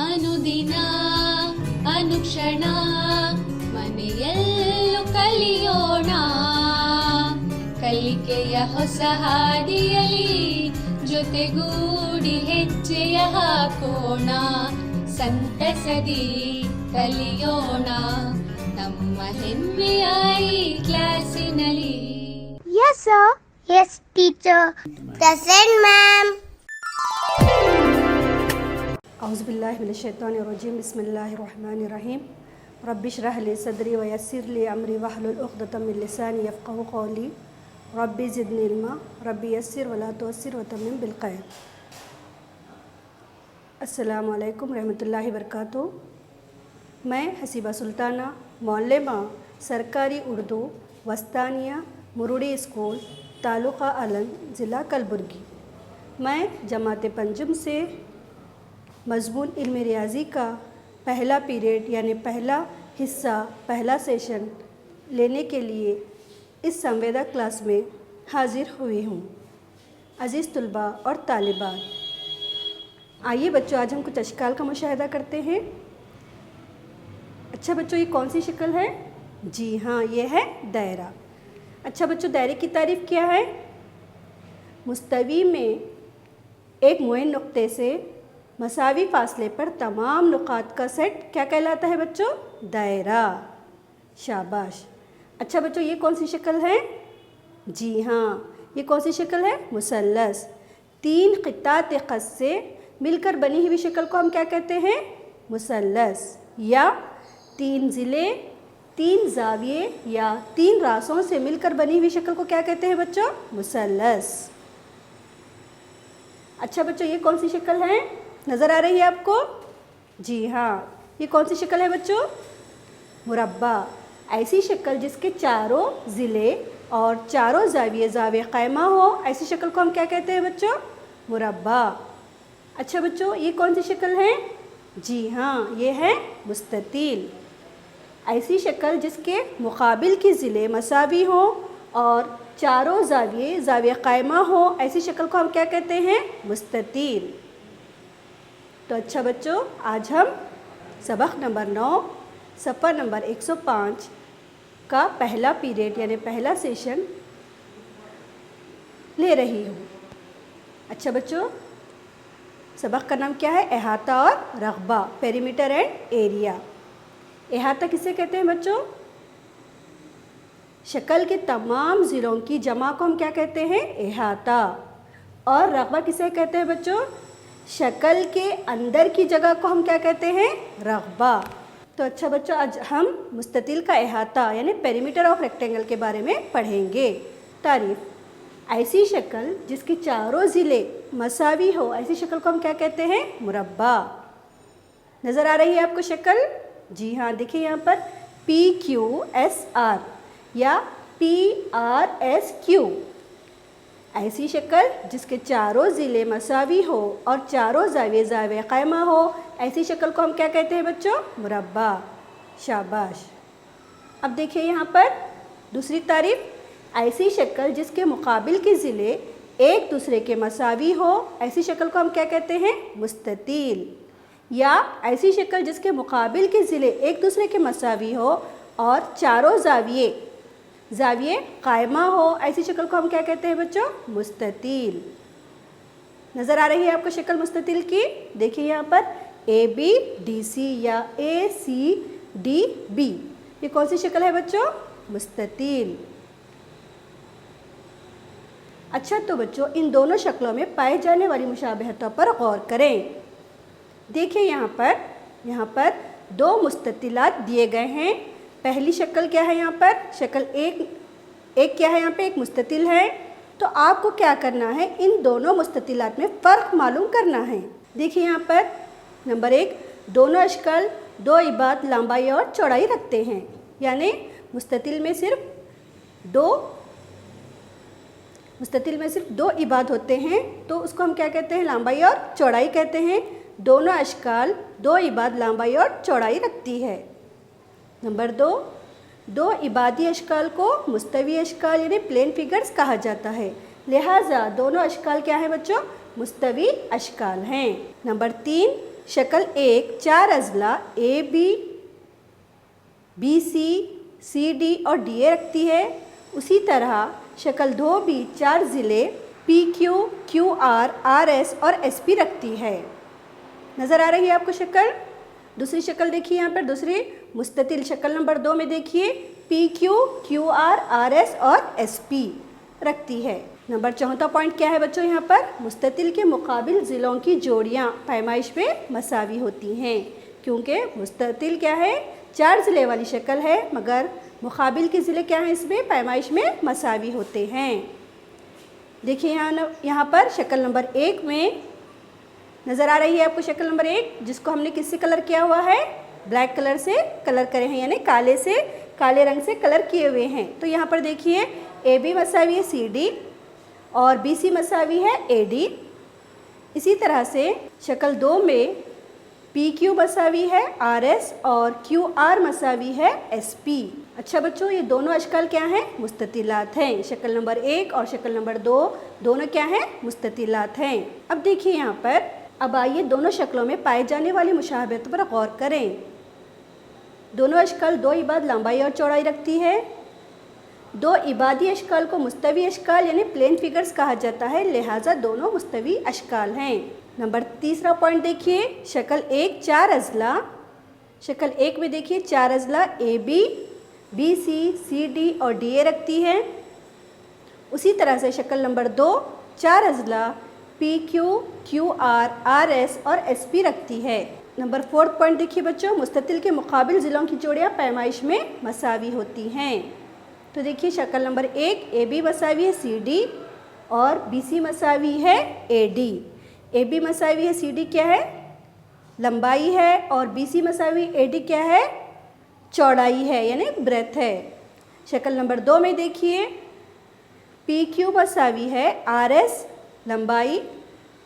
ಅನುದಿನ ಅನುಕ್ಷಣ ಮನೆಯಲ್ಲೂ ಕಲಿಯೋಣ, ಕಲಿಕೆಯ ಹೊಸ ಹಾದಿಯಲಿ ಜೊತೆಗೂಡಿ ಹೆಜ್ಜೆಯ ಹಾಕೋಣ, ಸಂತಸದಿ ಕಲಿಯೋಣ ನಮ್ಮ ಹೆಮ್ಮೆಯ ಈ ಕ್ಲಾಸಿನಲ್ಲಿ. Yes sir. Yes teacher. Present ma'am. औज़ुबिल्लाहि मिनश्शैतानिर्रजीम बिस्मिल्लाहिर्रहमानिर्रहीम रब्बि इश्रह ली सदरी व यस्सिर ली अमरी वहलुल उक़्दतम मिन लिसानी यफ़क़हू क़ौली रब्बि ज़िदनी इल्मा रब्बि यस्सिर वला तुअस्सिर व तम्मिम बिल खैर। अस्सलामु अलैकुम रहमतुल्लाहि व बरकातुहू। मैं हसीबा सुल्ताना मौलमा सरकारी उर्दू वस्तानिया मुरुड़ी स्कूल तालुक़ा अलंग ज़िला कलबुर्गी। मैं जमात पंजुम से मज़मून इल्म रियाज़ी का पहला पीरियड यानी पहला हिस्सा पहला सेशन लेने के लिए इस संवेदा क्लास में हाज़िर हुई हूँ। अज़ीज़ तुलबा और तालिबात, आइए बच्चों आज हम कुछ अशकाल का मुशाहिदा करते हैं। अच्छा बच्चों, ये कौन सी शक्ल है? जी हाँ, ये है दायरा। अच्छा बच्चों, दायरे की तारीफ़ क्या है? मुस्तवी में एक मुअय्यन नुक्ते से मसावी फासले पर तमाम नुकात का सेट क्या कहलाता है बच्चों? दायरा। शाबाश। अच्छा बच्चों, ये कौन सी शक्ल है? जी हाँ, ये कौन सी शक्ल है? मुसल्लस। तीन क़ितात ख़त से मिलकर बनी हुई शक्ल को हम क्या कहते हैं? मुसल्लस। या तीन ज़िले, तीन ज़ाविये या तीन रासों से मिलकर बनी हुई शक्ल को क्या कहते हैं बच्चों? मुसल्लस। अच्छा बच्चों, ये कौन सी शक्ल है? नज़र आ रही है आपको? जी हाँ, ये कौन सी शक्ल है बच्चों? मुरब्बा। ऐसी शक्ल जिसके चारों ज़िले और चारों ज़ाविये क़ायमा हो, ऐसी शक्ल को हम क्या कहते हैं बच्चों? मुरब्बा। अच्छा बच्चों, ये कौन सी शक्ल है? जी हाँ, ये है मुस्ततील। ऐसी शक्ल जिसके मुकाबिल की ज़िले मसावी हो और चारों ज़ाविये क़ायमा हो, ऐसी शक्ल को हम क्या कहते हैं? मुस्ततील। तो अच्छा बच्चों, आज हम सबक नंबर 9 सफ़ा नंबर 105 का पहला पीरियड यानी पहला सेशन ले रही हूँ। अच्छा बच्चों, सबक का नाम क्या है? अहाता और रग़बा, पेरीमीटर एंड एरिया। अहाता किसे कहते हैं बच्चों? शक्ल के तमाम ज़िलों की जमा को हम क्या कहते हैं? अहाता। और रग़बा किसे कहते हैं बच्चों? शक्ल के अंदर की जगह को हम क्या कहते हैं? रग़बा। तो अच्छा बच्चों, आज हम मुस्ततील का अहाता यानी पेरीमीटर ऑफ रेक्टेंगल के बारे में पढ़ेंगे। तारीफ़: ऐसी शक्ल जिसके चारों ज़िले मसावी हो, ऐसी शक्ल को हम क्या कहते हैं? मुरब्बा। नज़र आ रही है आपको शक्ल? जी हाँ, देखिए यहाँ पर PQSR या PRSQ। ऐसी शक्ल जिसके चारों ज़िले मसावी हो और चारों ज़ाविये क़ायमा हो, ऐसी शक्ल को हम क्या कहते हैं बच्चों? मुरब्बा। शाबाश। अब देखिए यहाँ पर दूसरी तारीफ़: ऐसी शक्ल जिसके मुकाबिल के ज़िले एक दूसरे के मसावी हो, ऐसी शक्ल को हम क्या कहते हैं? मुस्ततील। या ऐसी शक्ल जिसके मुकाबिल के ज़िले एक दूसरे के मसावी हो और चारों ज़ाविये क़ायमा हो, ऐसी शक्ल को हम क्या कहते हैं बच्चों? मुस्ततील। नज़र आ रही है आपको शक्ल मुस्ततील की? देखिए यहाँ पर ABDC या ACDB, ये कौन सी शक्ल है बच्चों? मुस्ततील। अच्छा तो बच्चों, इन दोनों शक्लों में पाए जाने वाली मुशाबहतों पर गौर करें। देखिए यहाँ पर दो मुस्ततिलात दिए गए हैं। पहली शक्ल क्या है? यहाँ पर शक्ल एक क्या है? यहाँ पे एक मुस्ततिल है। तो आपको क्या करना है? इन दोनों मुस्ततिलात में फ़र्क मालूम करना है। देखिए यहाँ पर नंबर 1, दोनों अशकल दो इबाद लंबाई और चौड़ाई रखते हैं, यानी मुस्ततिल में सिर्फ दो इबाद होते हैं, तो उसको हम क्या कहते हैं? लंबाई और चौड़ाई कहते हैं। दोनों अशकाल दो इबाद लंबाई और चौड़ाई रखती है। नंबर 2, दो इबादी अशकाल को मुस्तवी अशकाल यानी प्लेन फिगर्स कहा जाता है, लिहाजा दोनों अशकाल क्या है बच्चों? मुस्तवी अशकाल हैं। नंबर 3, शक्ल 1 चार अजला A B B C C D और डी ए रखती है, उसी तरह शक्ल 2 भी चार ज़िले P Q Q R R S और एस पी रखती है। नज़र आ रही है आपको शक्ल? दूसरी शक्ल देखिए यहाँ पर, दूसरी मुस्ततिल शक्ल नंबर 2 में देखिए P Q Q R R S और एस पी रखती है। नंबर 4 पॉइंट क्या है बच्चों? यहाँ पर मुस्ततिल के मुकाबिल ज़िलों की जोड़ियाँ पैमाइश में मसावी होती हैं, क्योंकि मुस्ततिल क्या है? चार ज़िले वाली शक्ल है, मगर मुकाबिल के ज़िले क्या हैं? इसमें पैमाइश में मसावी होते हैं। देखिए यहाँ पर शक्ल नंबर 1 में नज़र आ रही है आपको शक्ल नंबर 1, जिसको हमने किससे कलर किया हुआ है? ब्लैक कलर से कलर करे हैं, यानी काले रंग से कलर किए हुए हैं। तो यहाँ पर देखिए ए बी मसावी है सी डी और बी सी मसावी है ए डी। इसी तरह से शक्ल 2 में पी क्यू मसावी है आर एस और क्यू आर मसावी है एस पी। अच्छा बच्चों, ये दोनों अशकाल क्या हैं? मुस्ततिलात हैं। शक्ल नंबर 1 और शक्ल नंबर 2 दोनों क्या हैं? मुस्ततिलात हैं। अब देखिए यहाँ पर, अब आइए दोनों शक्लों में पाए जाने वाली मुशाबहत पर गौर करें। दोनों अशकाल 2 इबाद लंबाई और चौड़ाई रखती है। 2 इबादी अशकाल को मुस्तवी अशकाल यानी प्लेन फिगर्स कहा जाता है, लिहाजा दोनों मुस्तवी अशकाल हैं। नंबर 3 पॉइंट देखिए, शक्ल 1 चार अजला, शक्ल 1 में देखिए चार अजला A B B C C D और डी ए रखती है। उसी तरह से शक्ल नंबर 2 चार अजला P Q Q R R S और एस पी रखती है। नंबर 4 पॉइंट देखिए बच्चों, मुस्ततिल के मुकाबिल ज़िलों की जोड़ियाँ पैमाइश में मसावी होती हैं। तो देखिए शक्ल नंबर 1 ए बी मसावी है सी डी और बी सी मसावी है ए डी। ए बी मसावी है सी डी क्या है? लंबाई है, और बी सी मसावी ए डी क्या है? चौड़ाई है, यानी ब्रेथ है। शक्ल नंबर 2 में देखिए पी क्यू मसावी है आर एस लंबाई,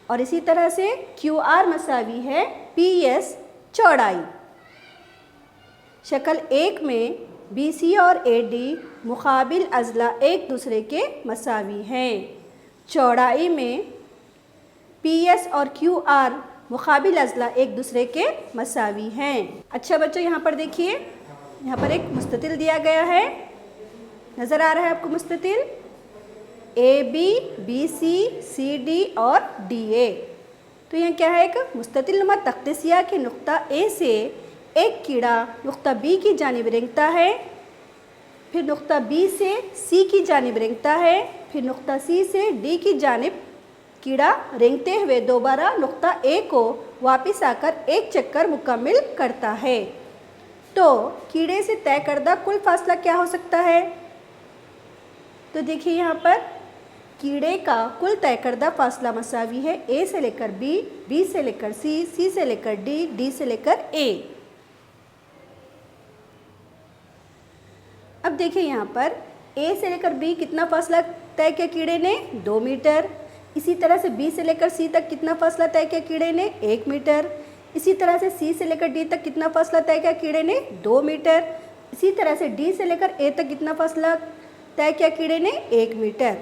और इसी तरह से क्यू आर मसावी है पी एस चौड़ाई। शक्ल 1 में बी सी और ए डी मुकाबिल अजला एक दूसरे के मसावी हैं। चौड़ाई में पी एस और क्यू आर मुकाबिल अजला एक दूसरे के मसावी हैं। अच्छा बच्चों, यहाँ पर देखिए, यहाँ पर एक मुस्ततिल दिया गया है, नज़र आ रहा है आपको मुस्ततिल? A B B C C D और डी ए। तो यहाँ क्या है? एक मुस्ततिल नुमा तख्ते सियाह के नुक्ता ए से एक कीड़ा नुक्ता बी की जानिब रेंगता है, फिर नुक्ता बी से सी की जानिब रेंगता है, फिर नुक्ता सी से डी की जानिब कीड़ा रेंगते हुए दोबारा नुक्ता ए को वापस आकर एक चक्कर मुकम्मिल करता है। तो कीड़े से तय करदा कुल फासला क्या हो सकता है? तो देखिए यहाँ पर कीड़े का कुल तय करदा फासला मसावी है ए से लेकर बी, बी से लेकर सी, सी से लेकर डी, डी से लेकर ए। अब देखिए यहाँ पर ए से लेकर बी कितना फासला तय किया कीड़े ने? 2 मीटर। इसी तरह से बी से लेकर सी तक कितना फासला तय किया कीड़े ने? 1 मीटर। इसी तरह से सी से लेकर डी तक कितना फासला तय किया कीड़े ने? 2 मीटर। इसी तरह से डी से लेकर ए तक कितना फासला तय किया कीड़े ने? 1 मीटर।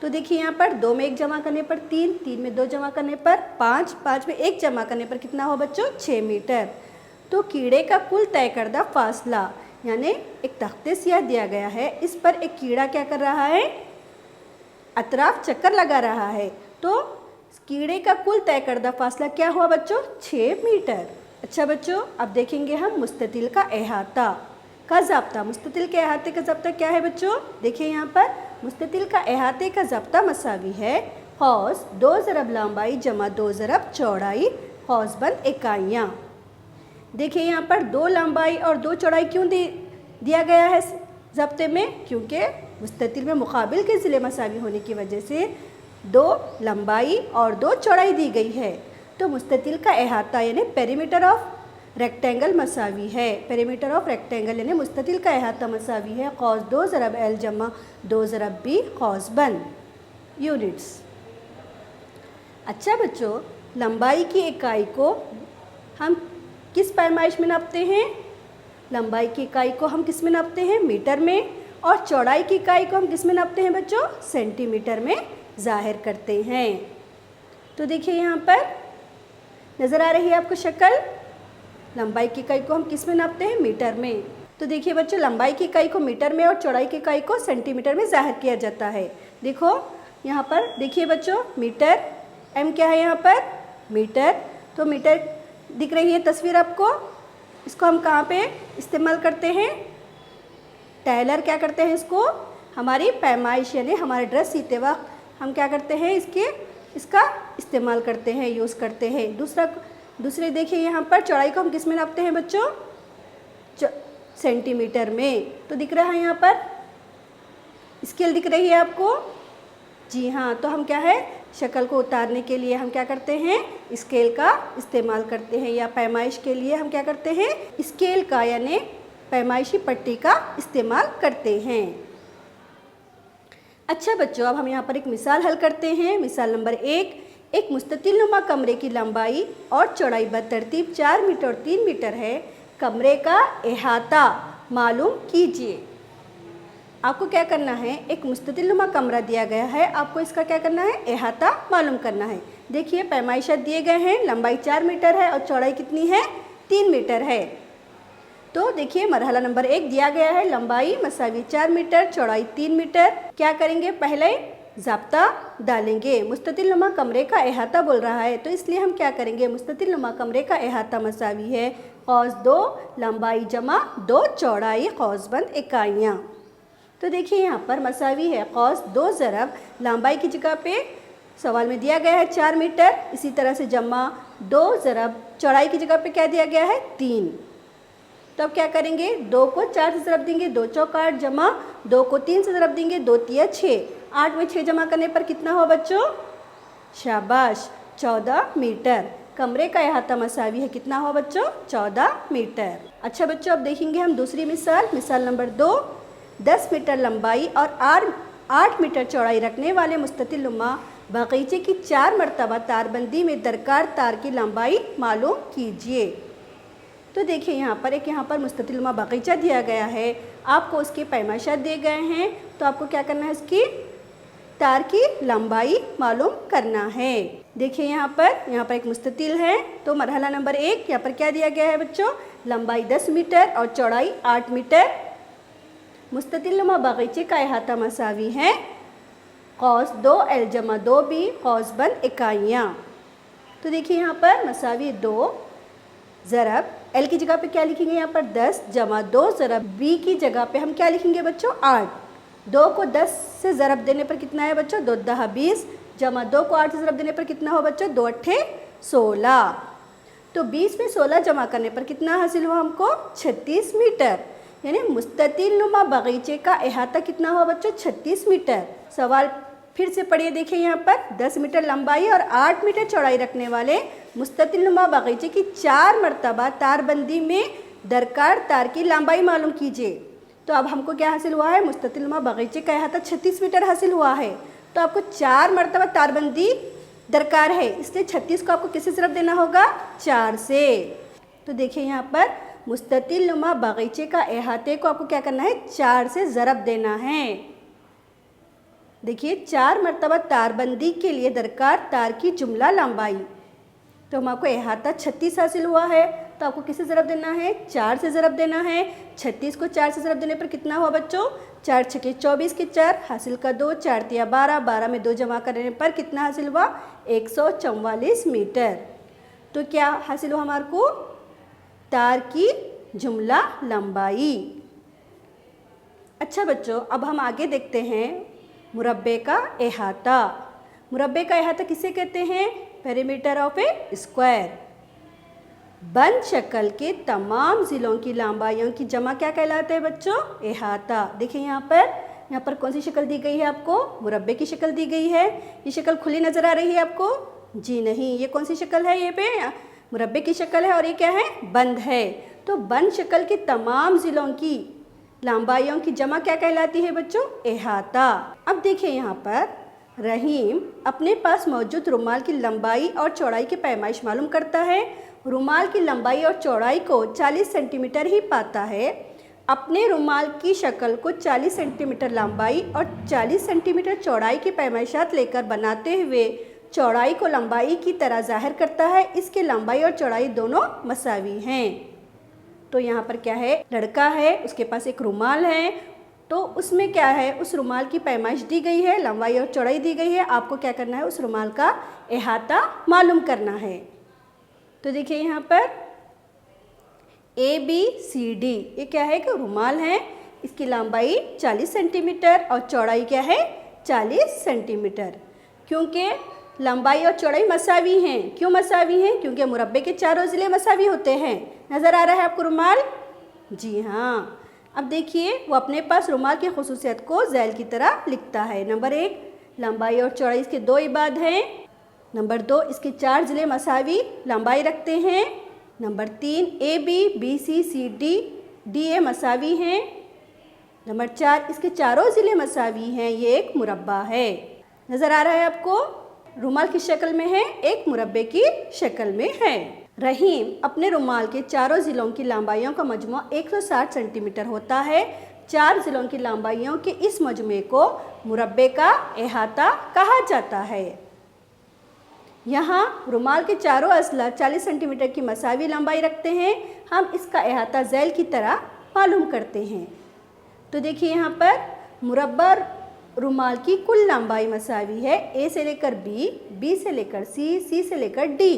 तो देखिए यहाँ पर 2 में 1 जमा करने पर 3, 3 में 2 जमा करने पर 5, 5 में 1 जमा करने पर कितना हो बच्चों? 6 मीटर। तो कीड़े का कुल तय करदा फासला, यानी एक तख्ते सियाह दिया गया है, इस पर एक कीड़ा क्या कर रहा है? अतराफ चक्कर लगा रहा है। तो कीड़े का कुल तय करदा फासला क्या हुआ बच्चों? 6 मीटर। अच्छा बच्चों, अब देखेंगे हम मुस्ततिल का अहाता का ज़ाब्ता। मुस्ततिल के अहाते का ज़ाब्ता क्या है बच्चों? देखिए यहाँ पर मुस्ततिल का अहाते का ज़ाब्ता मसावी है हौस 2 ज़रब लंबाई जमा 2 ज़रब चौड़ाई हौसबंद इकाइयाँ। देखिए यहाँ पर 2 लंबाई और 2 चौड़ाई क्यों दिया गया है ज़ब्ते में? क्योंकि मुस्ततिल में मुकाबिल के ज़िले मसावी होने की वजह से 2 लंबाई और 2 चौड़ाई दी गई है। तो मुस्ततिल का अहाता यानी पेरीमीटर ऑफ रेक्टेंगल मसावी है। पेरीमीटर ऑफ रेक्टेंगल यानी मुस्ततिल का अहाता मसावी है कौस 2 ज़रब एल जमा 2 ज़रब बी हौसबंद यूनिट्स। अच्छा बच्चों, लंबाई की इकाई को हम किस पैमाइश में नापते हैं? लंबाई की इकाई को हम किस में नापते हैं? मीटर में। और चौड़ाई की इकाई को हम किस में नापते हैं बच्चों? सेंटीमीटर में जाहिर करते हैं। तो देखिए यहाँ पर नज़र आ रही है आपको शक्ल? लंबाई की इकाई को हम किस में नापते हैं? मीटर में। तो देखिए बच्चों, लंबाई की इकाई को मीटर में और चौड़ाई की इकाई को सेंटीमीटर में ज़ाहिर किया जाता है। देखो यहाँ पर देखिए बच्चों, मीटर, एम क्या है यहाँ पर? मीटर। तो मीटर दिख रही है तस्वीर आपको? इसको हम कहाँ पे इस्तेमाल करते हैं? टेलर क्या करते हैं इसको? हमारी पैमाइश यानी हमारे ड्रेस सीते वक्त हम क्या करते हैं? इसका इस्तेमाल करते हैं, यूज़ करते हैं। दूसरे देखिए यहाँ पर चौड़ाई को हम किस में नापते हैं बच्चों? सेंटीमीटर में। तो दिख रहा है यहाँ पर स्केल दिख रही है आपको? जी हाँ। तो हम क्या है, शक्ल को उतारने के लिए हम क्या करते हैं? स्केल का इस्तेमाल करते हैं, या पैमाइश के लिए हम क्या करते हैं? स्केल का यानी पैमाइशी पट्टी का इस्तेमाल करते हैं। अच्छा बच्चों, अब हम यहाँ पर एक मिसाल हल करते हैं। मिसाल नंबर 1, एक मुस्ततिल नुमा कमरे की लंबाई और चौड़ाई बतरतीब 4 मीटर और 3 मीटर है। कमरे का अहाता मालूम कीजिए। आपको क्या करना है? एक मुस्ततिल नुमा कमरा दिया गया है, आपको इसका क्या करना है? अहाता मालूम करना है। देखिए पैमाइशात दिए गए हैं, लंबाई 4 मीटर है और चौड़ाई कितनी है? 3 मीटर है। तो देखिए मरहला नंबर 1 दिया गया है, लंबाई मसावी 4 मीटर, चौड़ाई 3 मीटर। क्या करेंगे? पहले ज़ाब्ता डालेंगे। मुस्ततिल नुमा कमरे का अहाता बोल रहा है, तो इसलिए हम क्या करेंगे? मुस्ततिल नुमा कमरे का अहाता मसावी है कौस 2 लंबाई जमा 2 चौड़ाई कौसबंद इकाइयाँ। तो देखिए यहाँ पर मसावी है कौस 2 ज़रब लंबाई की जगह पे सवाल में दिया गया है 4 मीटर, इसी तरह से जमा 2 ज़रब चौड़ाई की जगह पे क्या दिया गया है? 3। तो अब क्या करेंगे? 2 को 4 से ज़रब देंगे, 2 चौक 8 जमा 2 को 3 से ज़रब देंगे, 2 तिया 6। 8 में 6 जमा करने पर कितना हुआ बच्चों? शाबाश, 14 मीटर। कमरे का अहाता मसावी है कितना हुआ बच्चों? 14 मीटर। अच्छा बच्चों, अब देखेंगे हम दूसरी मिसाल। मिसाल नंबर 2, 10 मीटर लंबाई और 8 मीटर चौड़ाई रखने वाले मुस्ततिल नुमा बगीचे की 4 मरतबा तारबंदी में दरकार तार की लंबाई मालूम कीजिए। तो देखिए यहाँ पर मुस्ततिल नुमा बगीचा दिया गया है, आपको उसके पैमाइशात दिए गए हैं, तो आपको क्या करना है? इसकी तार की लंबाई मालूम करना है। देखिए यहाँ पर एक मुस्ततिल है, तो मरहला नंबर 1 यहाँ पर क्या दिया गया है बच्चों? लंबाई 10 मीटर और चौड़ाई 8 मीटर। मुस्ततिल नुमा बगीचे का अहाता मसावी है कौस 2L जमा 2B कौसबंद इकाइयाँ। तो देखिए यहाँ पर मसावी 2 ज़रब L की जगह पे क्या लिखेंगे? यहाँ पर 10 जमा 2 ज़रब B की जगह पे हम क्या लिखेंगे बच्चों? 8। 2 को 10 से ज़रब देने पर कितना है बच्चों? 2 दहा 20 जमा 2 को 8 से ज़रब देने पर कितना हो बच्चों? 2 अट्ठे 16। तो 20 में 16 जमा करने पर कितना हासिल हुआ हमको? 36 मीटर। यानी मुस्ततिल नुमा बगीचे का अहाता कितना हुआ बच्चों? 36 मीटर। सवाल फिर से पढ़िए, देखिए यहाँ पर 10 मीटर लंबाई और 8 मीटर चौड़ाई रखने वाले मुस्ततिल नुमा बगीचे की 4 मरतबा तारबंदी में दरकार तार की लंबाई मालूम कीजिए। तो अब हमको क्या हासिल हुआ है? मुस्ततिल नुमा बगीचे का अहाता 36 मीटर हासिल हुआ है, तो आपको 4 मरतबा तारबंदी दरकार है, इसलिए 36 को आपको किससे ज़रब देना होगा? 4 से। तो देखिए यहाँ पर मुस्ततिल नुमा बगीचे का अहाते को आपको क्या करना है? 4 से ज़रब देना है। देखिए 4 मरतबा तारबंदी के लिए दरकार तार की जुमला लंबाई, तो हम आपको अहाता 36 हासिल हुआ है, तो आपको किससे ज़रब देना है? 4 से ज़रब देना है। 36 को 4 से ज़रब देने पर कितना हुआ बच्चों? 4 छके 24 के 4 हासिल का 2, 4 तिया 12, 12 में 2 जमा करने पर कितना हासिल हुआ? 144 मीटर। तो क्या हासिल हुआ हमारे को? तार की जुमला लंबाई। अच्छा बच्चों, अब हम आगे देखते हैं मुरब्बे का अहाता। मुरब्बे का अहाता किसे कहते हैं? Perimeter of A square. बंद शक्ल के तमाम ज़िलों की लंबाइयों की जमा क्या कहलाता है बच्चों? अहाता। देखिए यहाँ पर कौन सी शक्ल दी गई है आपको? मुरब्बे की शक्ल दी गई है। ये शक्ल खुली नज़र आ रही है आपको? जी नहीं, ये कौन सी शक्ल है? ये पे मुरब्बे की शक्ल है और ये क्या है? बंद है। तो बंद शक्ल के तमाम ज़िलों की लंबाइयों की जमा क्या कहलाती है बच्चों? अहाता। अब देखिए यहाँ पर रहीम अपने पास मौजूद रुमाल की लंबाई और चौड़ाई की पैमाइश मालूम करता है। रुमाल की लंबाई और चौड़ाई को 40 सेंटीमीटर ही पाता है। अपने रुमाल की शक्ल को 40 सेंटीमीटर लंबाई और 40 सेंटीमीटर चौड़ाई की पैमाइशात लेकर बनाते हुए चौड़ाई को लंबाई की तरह जाहिर करता है। इसकी लंबाई और चौड़ाई दोनों मसावी हैं। तो यहाँ पर क्या है, लड़का है, उसके पास एक रुमाल है, तो उसमें क्या है, उस रुमाल की पैमाइश दी गई है, लंबाई और चौड़ाई दी गई है। आपको क्या करना है, उस रुमाल का अहाता मालूम करना है। तो देखिए यहाँ पर ABCD, ये क्या है कि रुमाल है, इसकी लंबाई 40 सेंटीमीटर और चौड़ाई क्या है 40 सेंटीमीटर। क्योंकि लंबाई और चौड़ाई मसावी हैं। क्यों मसावी हैं? क्योंकि मुरब्बे के चारों ज़िले मसावी होते हैं। नज़र आ रहा है आपको रुमाल? जी हाँ। अब देखिए वो अपने पास रुमाल की खुसूसियत को झैल की तरह लिखता है। नंबर 1, लंबाई और चौड़ाई इसके 2 इबाद हैं। नंबर 2, इसके 4 ज़िले मसावी लंबाई रखते हैं। नंबर 3, ABCD मसावी हैं। नंबर 4, इसके चारों ज़िले मसावी हैं। ये एक मुरब्बा है। नज़र आ रहा है आपको? रुमाल की शक्ल में है, एक मुरब्बे की शक्ल में है। रहीम अपने रुमाल के चारों ज़िलों की लंबाइयों का मजमू 160 सेंटीमीटर होता है। 4 ज़िलों की लंबाइयों के इस मजमू को मुरब्बे का अहाता कहा जाता है। यहाँ रुमाल के चारों अज़ला 40 सेंटीमीटर की मसावी लंबाई रखते हैं। हम इसका अहाता झैल की तरह मालूम करते हैं। तो देखिए यहाँ पर मुरब्बा रुमाल की कुल लंबाई मसावी है। A से लेकर B, B से लेकर C, C से लेकर D।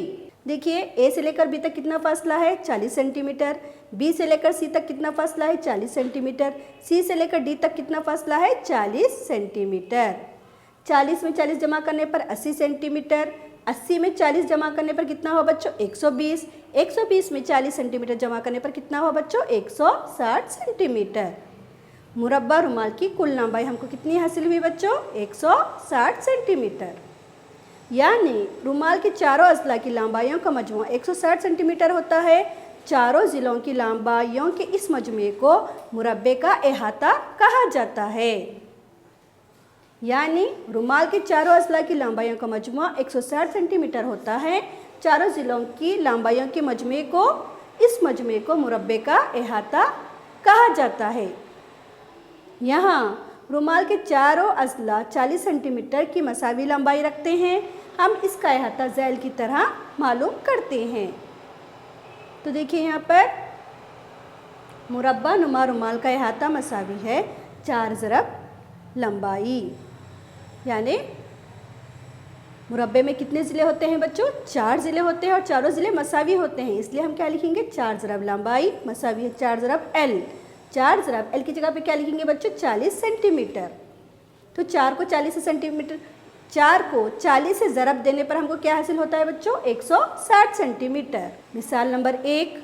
देखिए A से लेकर B तक कितना फासला है 40 सेंटीमीटर। B से लेकर C तक कितना फासला है 40 सेंटीमीटर। C से लेकर D तक कितना फासला है 40 सेंटीमीटर। 40 में 40 जमा करने पर 80 सेंटीमीटर। 80 में 40 जमा करने पर कितना हुआ बच्चों 120। 120 में 40 सेंटीमीटर जमा करने पर कितना हुआ बच्चों 160 सेंटीमीटर। मुरब्बा रुमाल की कुल लंबाई हमको कितनी हासिल हुई बच्चों 160 सेंटीमीटर। यानी रुमाल के चारों अज़ला की लंबाइयों का मजमू 160 सेंटीमीटर होता है। चारों ज़िलों की लंबाइयों के इस मजमू को मुरब्बे का अहाता कहा जाता है। यानी रुमाल के चारों अज़ला की लंबाइयों का मजमू 160 सेंटीमीटर होता है। चारों ज़िलों की लंबाइयों के मजमू को, इस मजमू को मुरब्बे का अहाता कहा जाता है। यहाँ रुमाल के चारों अज़ला 40 सेंटीमीटर की मसावी लंबाई रखते हैं। हम इसका अहाता झैल की तरह मालूम करते हैं। तो देखिए यहाँ पर मुरब्बा नुमा रुमाल का अहाता मसावी है 4 ज़रब लंबाई। यानी मुरब्बे में कितने ज़िले होते हैं बच्चों 4 ज़िले होते हैं और चारों ज़िले मसावी होते हैं। इसलिए हम क्या लिखेंगे 4 ज़रब लंबाई मसावी है 4 ज़रब L। 4 ज़रब L की जगह पे क्या लिखेंगे बच्चों 40 सेंटीमीटर। तो 4 को 40 सेंटीमीटर, 4 को 40 से ज़रब देने पर हमको क्या हासिल होता है बच्चों 160 सेंटीमीटर। मिसाल नंबर 1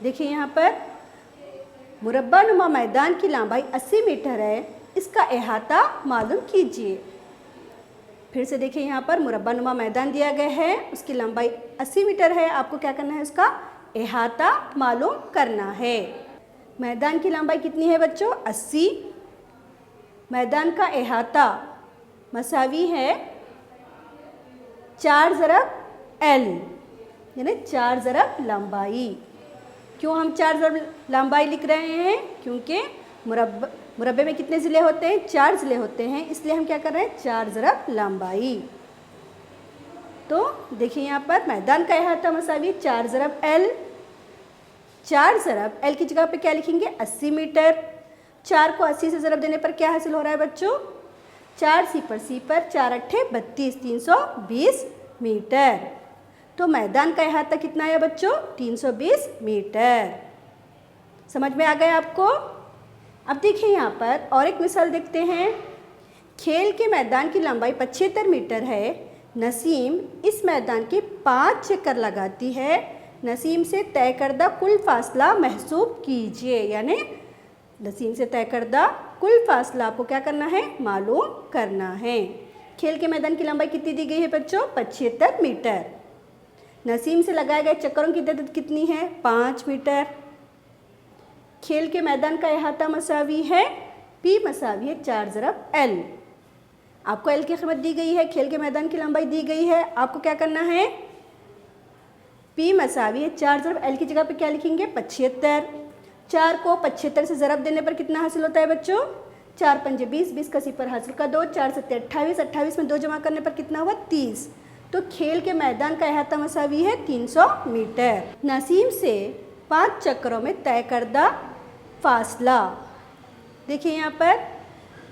देखिए यहाँ पर मुरब्बा नुमा मैदान की लंबाई 80 मीटर है। इसका अहाता मालूम कीजिए। फिर से देखिए यहाँ पर मुरब्बा नुमा मैदान दिया गया है, उसकी लंबाई 80 मीटर है। आपको क्या करना है उसका अहाता मालूम करना है। मैदान की लंबाई कितनी है बच्चों 80। मैदान का अहाता मसावी है 4 ज़रब L, यानी 4 ज़रब लंबाई। क्यों हम 4 ज़रब लंबाई लिख रहे हैं? क्योंकि मुरब्बे में कितने ज़िले होते हैं 4 ज़िले होते हैं। इसलिए हम क्या कर रहे हैं 4 ज़रब लंबाई। तो देखिए यहाँ पर मैदान का अहाता मसावी 4 ज़रब L। 4 ज़रब L की जगह पे क्या लिखेंगे 80 मीटर। 4 को 80 से ज़रब देने पर क्या हासिल हो रहा है बच्चों 4 सी पर 4 अट्ठे 32, 320 मीटर। तो मैदान का अहाता कितना है बच्चों 320 मीटर। समझ में आ गया आपको? अब देखिए यहाँ पर और एक मिसाल देखते हैं। खेल के मैदान की लंबाई 75 मीटर है। नसीम इस मैदान के 5 चक्कर लगाती है। नसीम से तय करदा कुल फासला महसूब कीजिए। यानी नसीम से तय करदा कुल फासला आपको क्या करना है मालूम करना है। खेल के मैदान की लंबाई कितनी दी गई है बच्चों 75 मीटर। नसीम से लगाए गए चक्करों की तादाद कितनी है 5 मीटर। खेल के मैदान का अहाता मसावी है P मसावी है 4 ज़रब L। आपको L की कीमत दी गई है, खेल के मैदान की लंबाई दी गई है। आपको क्या करना है P मसावी है 4 ज़रब L की जगह पे क्या लिखेंगे 75। 4 को 75 से ज़रब देने पर कितना हासिल होता है बच्चों 4 पंजे 20, 20 का सिपर हासिल का 2, 4 सत्ते 28, 28 में 2 जमा करने पर कितना हुआ 30। तो खेल के मैदान का अहाता मसावी है 300 मीटर। नसीम से 5 चक्करों में तय करदा फासला। देखिए यहाँ पर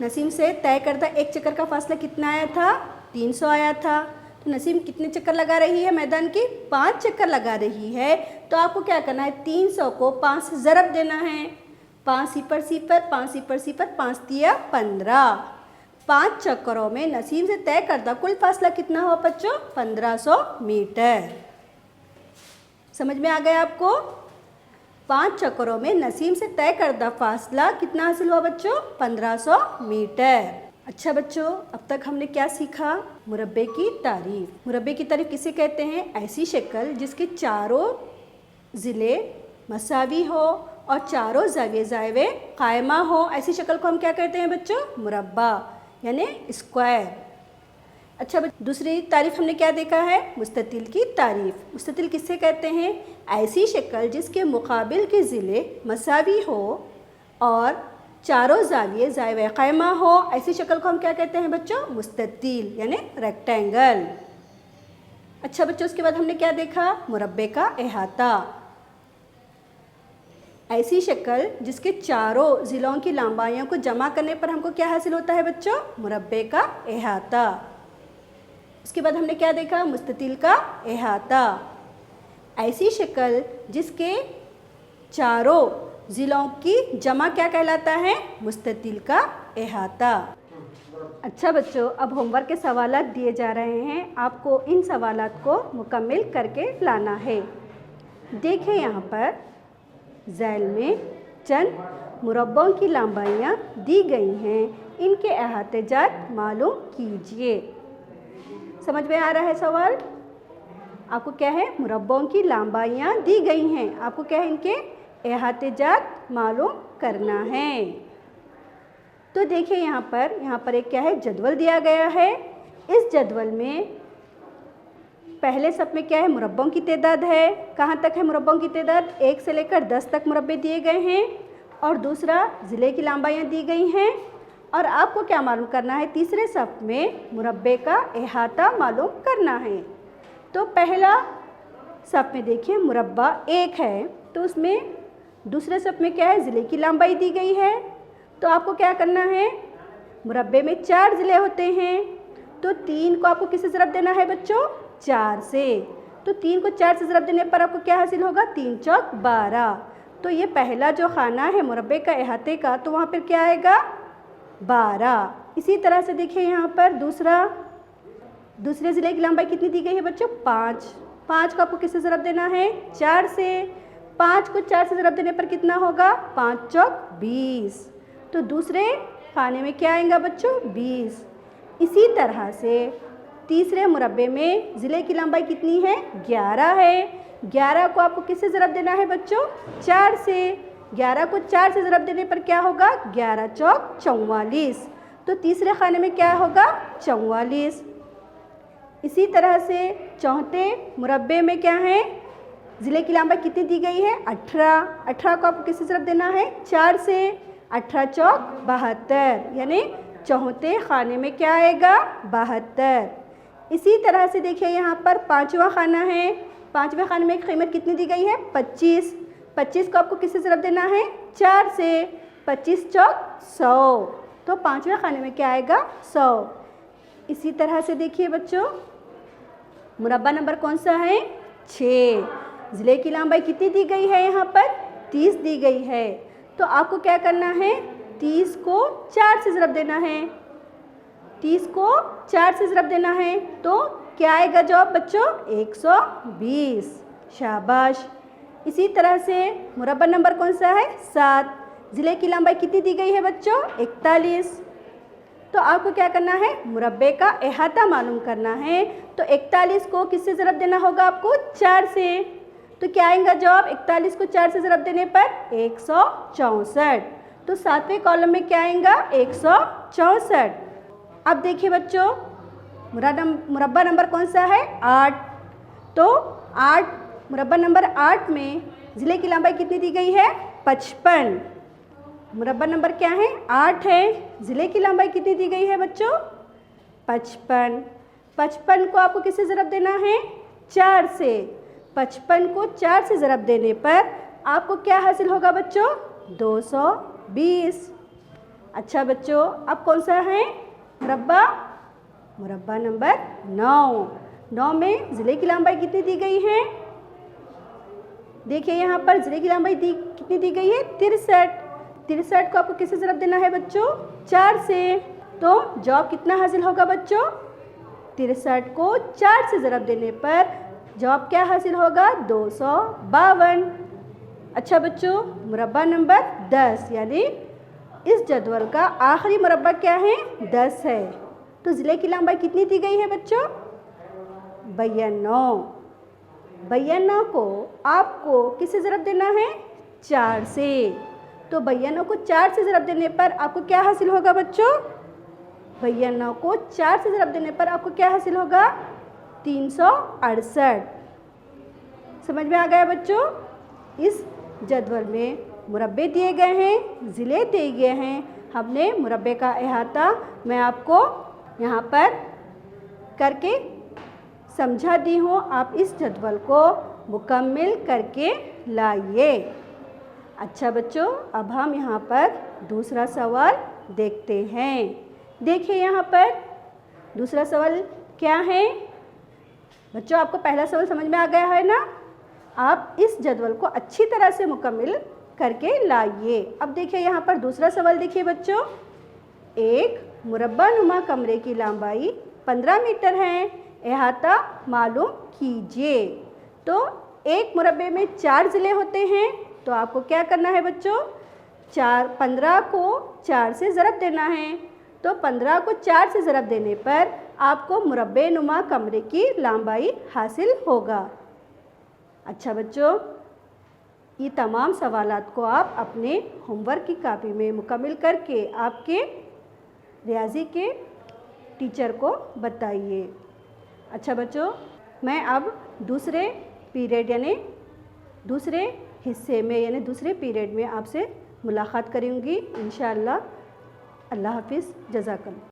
नसीम से तय करदा एक चक्कर का फासला कितना आया था, 300 आया था। तो नसीम कितने चक्कर लगा रही है मैदान की, 5 चक्कर लगा रही है। तो आपको क्या करना है, 300 को 5 से ज़रब देना है, 5 सिपर सिपर 5 सिपर सिपर 5 दिया 15। 5 चक्करों में नसीम से तय करदा कुल फासला कितना हुआ बच्चों, 1500 मीटर। समझ में आ गया आपको। 5 चक्करों में नसीम से तय करदा फासला कितना हासिल हुआ बच्चों, 1500 मीटर। अच्छा बच्चों, अब तक हमने क्या सीखा, मुरब्बे की तारीफ। मुरब्बे की तारीफ किसे कहते हैं, ऐसी शक्ल जिसके चारों ज़िले मसावी हो और चारों ज़ाविये ज़ायवे कायमा हो, ऐसी शक्ल को हम क्या कहते हैं बच्चों, मुरब्बा यानी स्क्वायर। अच्छा दूसरी तारीफ हमने क्या देखा है, मुस्ततिल की तारीफ। मुस्ततिल किससे कहते हैं, ऐसी शक्ल जिसके मुकाबिल के ज़िले मसावी हो और चारों ज़ाविये ज़ायवे कायमा हो, ऐसी शक्ल को हम क्या कहते हैं बच्चों, मुस्ततिल यानी रेक्टेंगल। अच्छा बच्चों, उसके बाद हमने क्या देखा, मुरब्बे का अहाता। ऐसी शक्ल जिसके चारों ज़िलों की लंबाइयों को जमा करने पर हमको क्या हासिल होता है बच्चों, मुरब्बे का अहाता। उसके बाद हमने क्या देखा, मुस्ततिल का अहाता। ऐसी शक्ल जिसके चारों ज़िलों की जमा क्या कहलाता है, मुस्ततिल का अहाता। अच्छा बच्चों, अब होमवर्क के सवालात दिए जा रहे हैं, आपको इन सवालात को मुकम्मल करके लाना है। देखें यहाँ पर ज़ैल में चंद मुरब्बों की लंबाइयाँ दी गई हैं, इनके अहातेजात मालूम कीजिए। समझ में आ रहा है सवाल, आपको क्या है, मुरब्बों की लंबाइयाँ दी गई हैं, आपको क्या है, इनके अहातेजात मालूम करना है। तो देखिए यहाँ पर एक क्या है, जदवल दिया गया है। इस जदवल में पहले सब में क्या है, मुरब्बों की तादाद है। कहाँ तक है मुरब्बों की तादाद, 1 से लेकर 10 तक मुरब्बे दिए गए हैं। और दूसरा ज़िले की लंबाइयाँ दी गई हैं। और आपको क्या मालूम करना है, तीसरे सब में मुरब्बे का अहाता मालूम करना है। तो पहला सब में देखिए मुरब्बा 1 है, तो उसमें दूसरे सब में क्या है, ज़िले की लंबाई दी गई है। तो आपको क्या करना है, मुरब्बे में 4 ज़िले होते हैं, तो 3 को आपको किससे ज़रब देना है बच्चों, 4 से। तो 3 को 4 से ज़रब देने पर आपको क्या हासिल होगा, 3 चौक 12। तो ये पहला जो खाना है मुरब्बे का अहाते का, तो वहाँ पर क्या आएगा, 12। इसी तरह से देखिए यहाँ पर दूसरे ज़िले की लंबाई कितनी दी गई है बच्चों, 5। 5 को आपको किससे ज़रब देना है, 4 से। 5 को 4 से ज़रब देने पर कितना होगा, 5 चौक 20। तो दूसरे खाने में क्या आएगा बच्चों, 20। इसी तरह से तीसरे मुरब्बे में ज़िले की लंबाई कितनी है, 11 है। 11 को आपको किससे ज़रब देना है बच्चों, 4 से। 11 को 4 से ज़रब देने पर क्या होगा, 11 चौक 44। तो तीसरे खाने में क्या होगा, 44। इसी तरह से चौथे मुरब्बे में क्या है, ज़िले की लंबाई कितनी दी गई है, 18। 18 को आपको किससे ज़रब देना है, 4 से। 18 चौक 72, यानी चौथे खाने में क्या आएगा, 72। इसी तरह से देखिए यहाँ पर 5वां खाना है। 5वें खाने में कीमत कितनी दी गई है, 25। 25 को आपको किससे ज़रब देना है, 4 से। 25 चौक 100, तो 5वें खाने में क्या आएगा, 100। इसी तरह से देखिए बच्चों, मुरब्बा नंबर कौन सा है, 6। ज़िले की लंबाई कितनी दी गई है, यहाँ पर 30 दी गई है। तो आपको क्या करना है, 30 को 4 से ज़रब देना है। 30 को 4 से ज़रब देना है, तो क्या आएगा जवाब बच्चों, 120। शाबाश। इसी तरह से मुरब्बा नंबर कौन सा है, 7। ज़िले की लंबाई कितनी दी गई है बच्चों, 41। तो आपको क्या करना है, मुरब्बे का अहाता मालूम करना है। तो 41 को किससे ज़रब देना होगा आपको, 4 से। तो क्या आएगा जवाब, 41 को 4 से ज़रब देने पर 164। तो 7वें कॉलम में क्या आएगा, 164। अब देखिए बच्चों, मुरब्बा नंबर कौन सा है, 8। तो 8 मुरब्बा नंबर 8 में ज़िले की लंबाई कितनी दी गई है, 55। मुरब्बा नंबर क्या है? 8 है। ज़िले की लंबाई कितनी दी गई है बच्चों? 55। 55 को आपको किससे ज़रब देना है? 4 से। 55 को 4 से ज़रब देने पर आपको क्या हासिल होगा बच्चों? 220। अच्छा बच्चों, अब कौन सा है मुरब्बा? मुरब्बा नंबर 9। 9 में ज़िले की लंबाई कितनी दी गई है? देखिए यहाँ पर ज़िले की लंबाई कितनी दी गई है? 63। 63 को आपको किससे ज़रब देना है बच्चों? 4 से। तो जवाब कितना हासिल होगा बच्चों? 63 को 4 से ज़रब देने पर जवाब क्या हासिल होगा? 252। अच्छा बच्चों, मुरब्बा नंबर 10 यानी इस जदवल का आखिरी मुरब्बा क्या है? 10 है। तो ज़िले की लंबाई कितनी दी गई है बच्चों? 92। 92 को आपको किससे ज़रब देना है? 4 से। तो 92 को 4 से ज़रब देने पर आपको क्या हासिल होगा बच्चों? 92 को 4 से ज़रब देने पर आपको क्या हासिल होगा? 368। समझ में आ गया बच्चों? इस जदवल में मुरब्बे दिए गए हैं, ज़िले दिए गए हैं। हमने मुरब्बे का अहाता मैं आपको यहाँ पर करके समझा दी हूँ। आप इस जदवल को मुकम्मल करके लाइए। अच्छा बच्चों, अब हम यहाँ पर दूसरा सवाल देखते हैं। देखिए यहाँ पर दूसरा सवाल क्या है बच्चों? आपको पहला सवाल समझ में आ गया है ना? आप इस जदवल को अच्छी तरह से मुकम्मल करके लाइए। अब देखिए यहाँ पर दूसरा सवाल देखिए बच्चों। एक मुरब्बा नुमा कमरे की लंबाई 15 मीटर है, अहाता मालूम कीजिए। तो एक मुरब्बे में 4 ज़िले होते हैं, तो आपको क्या करना है बच्चों? 15 को 4 से ज़रब देना है। तो 15 को 4 से ज़रब देने पर आपको मुरब्बे नुमा कमरे की लंबाई हासिल होगा। अच्छा बच्चों, ये तमाम सवालात को आप अपने होमवर्क की कापी में मुकम्मल करके आपके रियाजी के टीचर को बताइए। अच्छा बच्चों, मैं अब दूसरे पीरियड यानी दूसरे हिस्से में यानी दूसरे पीरियड में आपसे मुलाकात करूँगी इंशाअल्लाह। अल्लाह हाफिज़। जज़ाकल्लाह।